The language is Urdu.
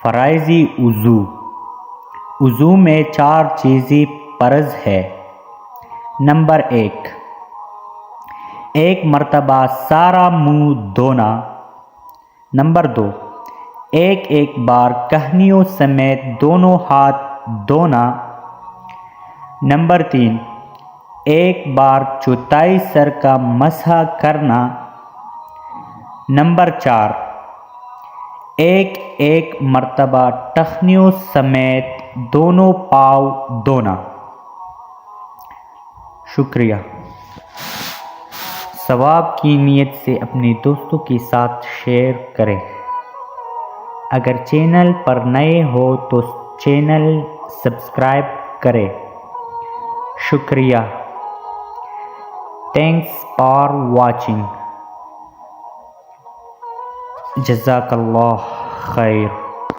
فرائضی وضو۔ وضو میں 4 چیزیں فرض ہے۔ نمبر 1، 1 مرتبہ سارا منہ دھونا۔ نمبر 2، ایک بار کہنیوں سمیت دونوں ہاتھ دھونا۔ نمبر 3، 1 بار چوتھائی سر کا مسح کرنا۔ نمبر 4، ایک مرتبہ ٹخنیوں سمیت دونوں پاؤں دھونا۔ شکریہ۔ ثواب کی نیت سے اپنے دوستوں کے ساتھ شیئر کریں۔ اگر چینل پر نئے ہو تو چینل سبسکرائب کریں۔ شکریہ۔ Thanks for watching. جزاک اللہ خیر۔